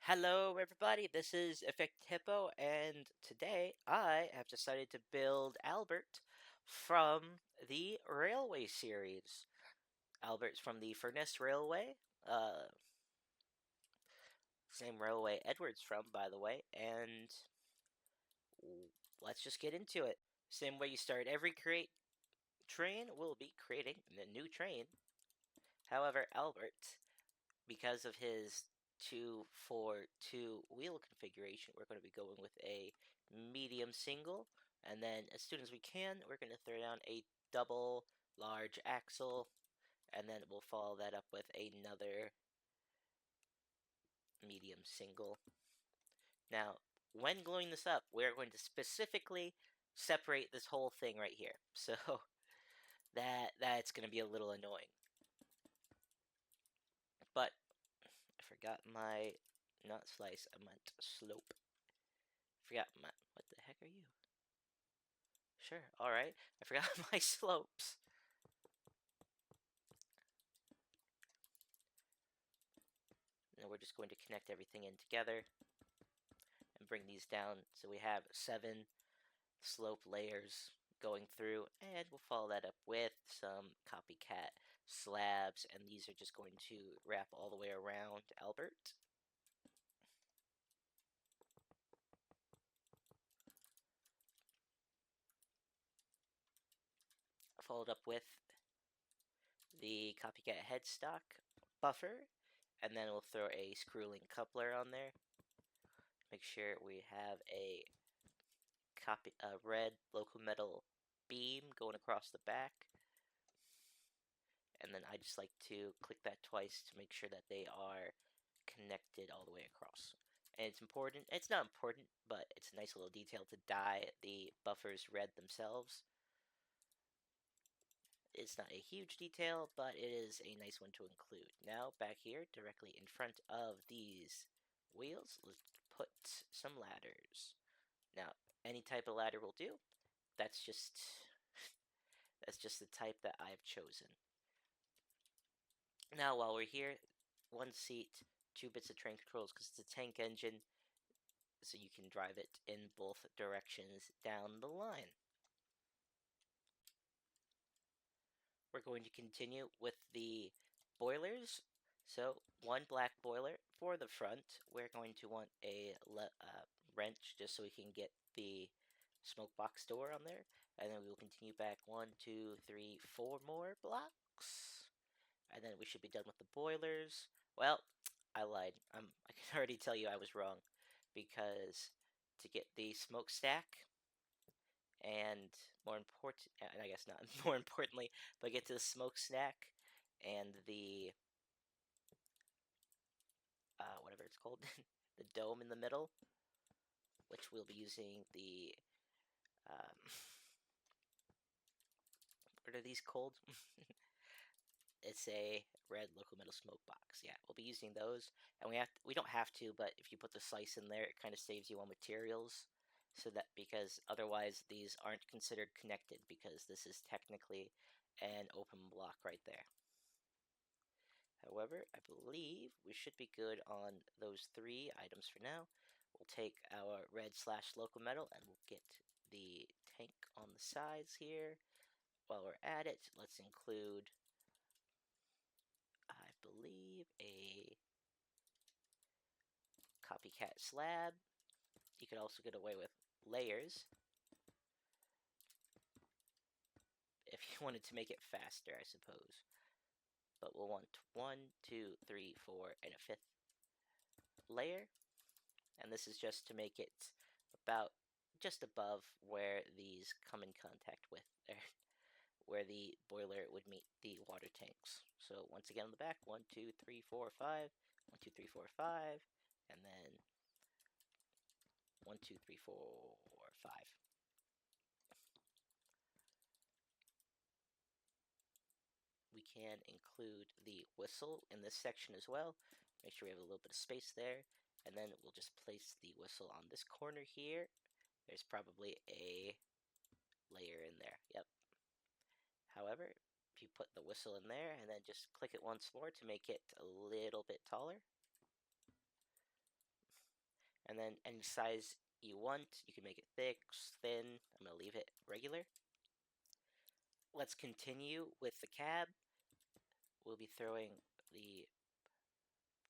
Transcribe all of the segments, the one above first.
Hello, everybody. This is Effect Hippo, and today I have decided to build Albert from the Railway series. Albert's from the Furness Railway, uh, same railway Edward's from, by the way, and let's just get into it. Same way you start every create train, we'll be creating a new train. However, Albert, because of his 2-4-2 wheel configuration, we're going to be going with a medium single, and then as soon as we can, we're going to throw down a double large axle, and then we'll follow that up with another medium single. Now, when gluing this up, we're going to specifically separate this whole thing right here, so that's going to be a little annoying. But I forgot my, not slice, I meant slope. Forgot my, what the heck are you? Sure, alright. I forgot my slopes. And we're just going to connect everything in together and bring these down so we have 7 slope layers going through, and we'll follow that up with some copycat slabs, and these are just going to wrap all the way around Albert. Followed up with the copycat headstock buffer, and then we'll throw a screw-link coupler on there. Make sure we have a red local metal beam going across the back, and then I just like to click that twice to make sure that they are connected all the way across. And it's important, it's not important, but it's a nice little detail to dye the buffers red themselves. It's not a huge detail, but it is a nice one to include. Now, back here, directly in front of these wheels, let's put some ladders. Now, any type of ladder will do. That's just the type that I've chosen. Now, while we're here, 1 seat, 2 bits of train controls because it's a tank engine, so you can drive it in both directions down the line. We're going to continue with the boilers. So 1 black boiler for the front. We're going to want a wrench just so we can get the smoke box door on there. And then we will continue back 1, 2, 3, 4 more blocks. And then we should be done with the boilers. Well, I lied. I can already tell you I was wrong. Because to get the smokestack, and more important, and I guess not more importantly, but get to the smokestack and the whatever it's called, the dome in the middle, which we'll be using the um, what are these called? It's a red local metal smoke box. Yeah, we'll be using those, and we don't have to, but if you put the slice in there, it kind of saves you on materials. So that because otherwise these aren't considered connected because this is technically an open block right there. However, I believe we should be good on those 3 items for now. We'll take our red / local metal and we'll get the tank on the sides here. While we're at it, let's include, I believe, a copycat slab. You could also get away with layers if you wanted to make it faster, I suppose. But we'll want 1, 2, 3, 4, and a 5th layer. And this is just to make it about just above where these come in contact with, where the boiler would meet the water tanks. So once again on the back, 1, 2, 3, 4, 5, 1, 2, 3, 4, 5, and then 1, 2, 3, 4, 5. We can include the whistle in this section as well. Make sure we have a little bit of space there. And then we'll just place the whistle on this corner here. There's probably a layer in there. Yep. However, if you put the whistle in there and then just click it once more to make it a little bit taller. and then any size you want. You can make it thick, thin. I'm going to leave it regular. Let's continue with the cab. We'll be throwing the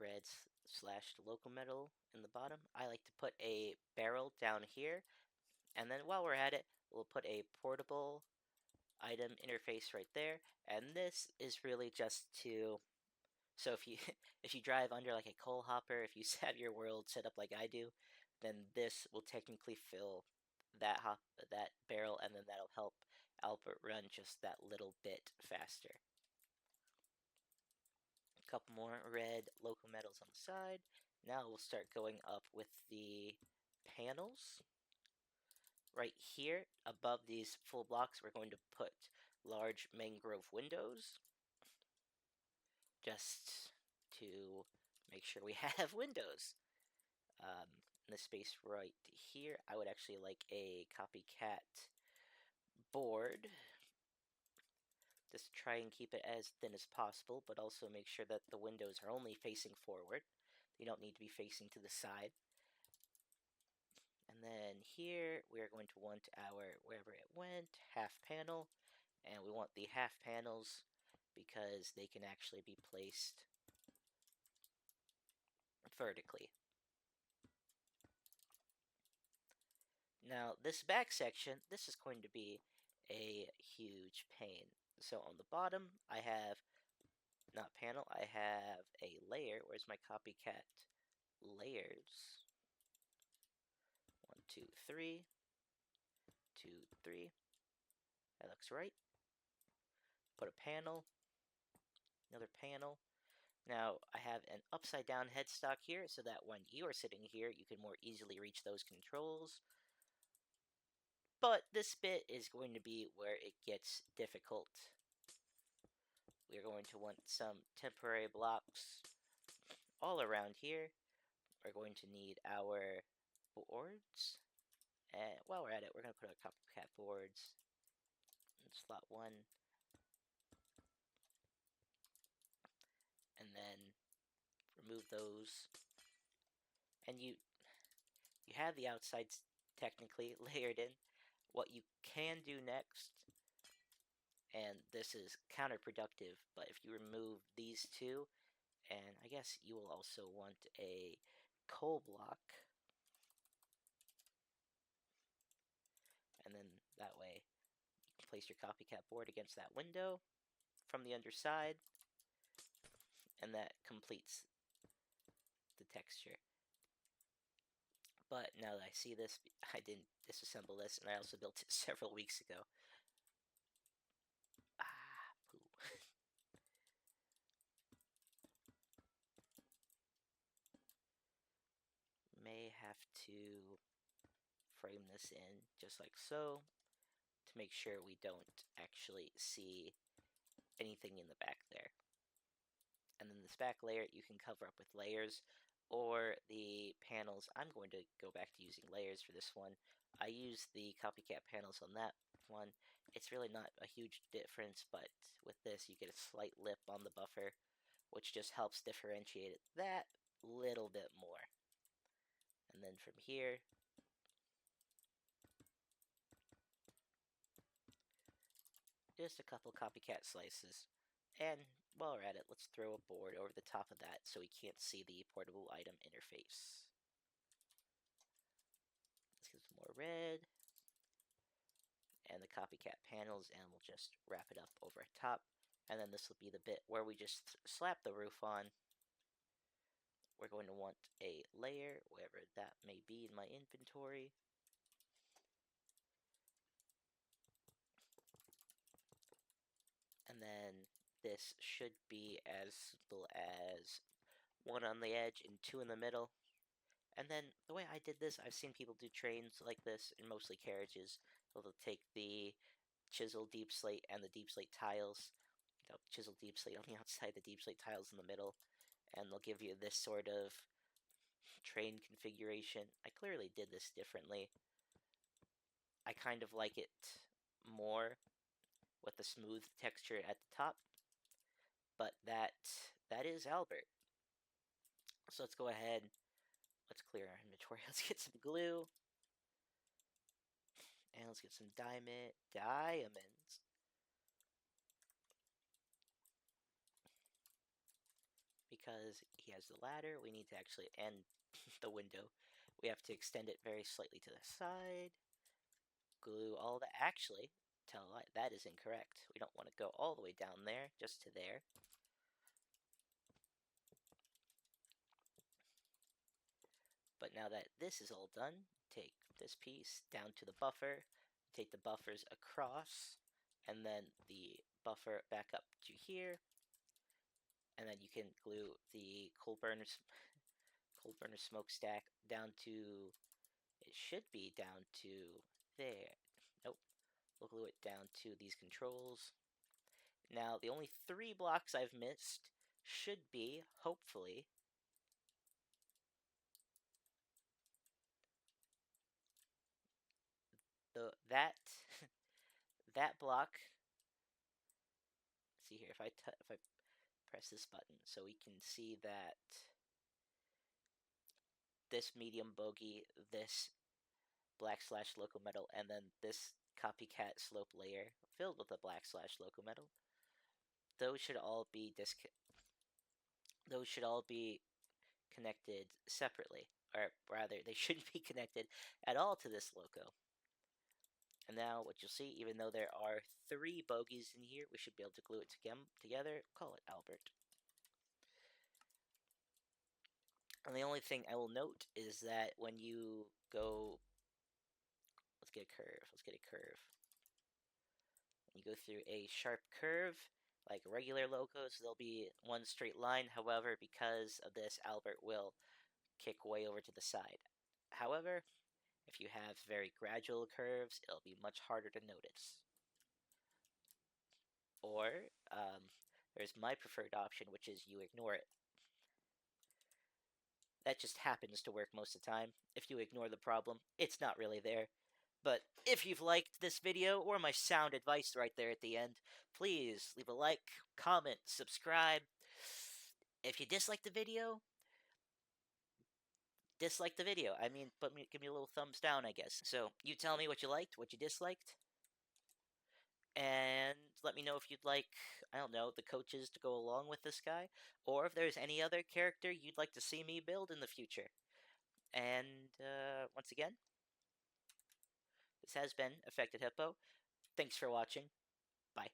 red slash local metal in the bottom. I like to put a barrel down here, and then while we're at it, we'll put a portable item interface right there. And this is really just to, so if you if you drive under like a coal hopper, if you have your world set up like I do, then this will technically fill that barrel, and then that'll help Albert run just that little bit faster. A couple more red local metals on the side. Now we'll start going up with the panels. Right here, above these full blocks, we're going to put large mangrove windows, just to make sure we have windows. In the space right here, I would actually like a copycat board. Just try and keep it as thin as possible, but also make sure that the windows are only facing forward. They don't need to be facing to the side. And then here, we are going to want our, wherever it went, half panel. And we want the half panels because they can actually be placed vertically. Now, this back section, this is going to be a huge pain. So on the bottom, I have, not panel, I have a layer. Where's my copycat layers? 1, 2, 3. 2, 3. That looks right. Put a panel, another panel. Now, I have an upside down headstock here so that when you are sitting here, you can more easily reach those controls. But this bit is going to be where it gets difficult. We're going to want some temporary blocks all around here. We're going to need our boards. And while we're at it, we're going to put our copycat boards in slot 1. And then remove those. And you have the outsides technically layered in. What you can do next, and this is counterproductive, but if you remove these two, and I guess you will also want a coal block, and then that way you can place your copycat board against that window from the underside, and that completes the texture. But now that I see this, I didn't disassemble this, and I also built it several weeks ago. Poo. May have to frame this in just like so to make sure we don't actually see anything in the back there. And then this back layer you can cover up with layers, or the panels. I'm going to go back to using layers for this one. I use the copycat panels on that one. It's really not a huge difference, but with this you get a slight lip on the buffer, which just helps differentiate it that little bit more. And then from here, just a couple copycat slices. And while we're at it, let's throw a board over the top of that so we can't see the portable item interface. Let's get some more red. And the copycat panels, and we'll just wrap it up over top. And then this will be the bit where we just slap the roof on. We're going to want a layer, wherever that may be in my inventory. And then this should be as simple as 1 on the edge and 2 in the middle. And then the way I did this, I've seen people do trains like this, and mostly carriages. They'll take the chiseled deep slate and the deep slate tiles, chiseled deep slate on the outside, the deep slate tiles in the middle, and they'll give you this sort of train configuration. I clearly did this differently. I kind of like it more with the smooth texture at the top, but that is Albert. So let's go ahead, let's clear our inventory. Let's get some glue. And let's get some diamonds. Because he has the ladder, we need to actually end the window. We have to extend it very slightly to the side. Glue all that. Actually, that is incorrect. We don't want to go all the way down there, just to there. But now that this is all done, take this piece down to the buffer, take the buffers across, and then the buffer back up to here, and then you can glue the coal burner smokestack down to, it should be down to there. Nope, we'll glue it down to these controls. Now, the only 3 blocks I've missed should be, hopefully, that that block. See here, if I press this button, so we can see that this medium bogey, this black slash loco metal, and then this copycat slope layer filled with the black slash loco metal. Those should all be connected separately, or rather, they shouldn't be connected at all to this loco. And now what you'll see, even though there are 3 bogies in here, we should be able to glue it together. Call it Albert. And the only thing I will note is that when you go, let's get a curve. When you go through a sharp curve, like regular locos, there'll be one straight line. However, because of this, Albert will kick way over to the side. However, if you have very gradual curves, it'll be much harder to notice. Or, there's my preferred option, which is you ignore it. That just happens to work most of the time. If you ignore the problem, it's not really there. But if you've liked this video, or my sound advice right there at the end, please leave a like, comment, subscribe. If you dislike the video, I mean, give me a little thumbs down, I guess. So, you tell me what you liked, what you disliked, and let me know if you'd like, I don't know, the coaches to go along with this guy, or if there's any other character you'd like to see me build in the future. And, once again, this has been Affected Hippo. Thanks for watching. Bye.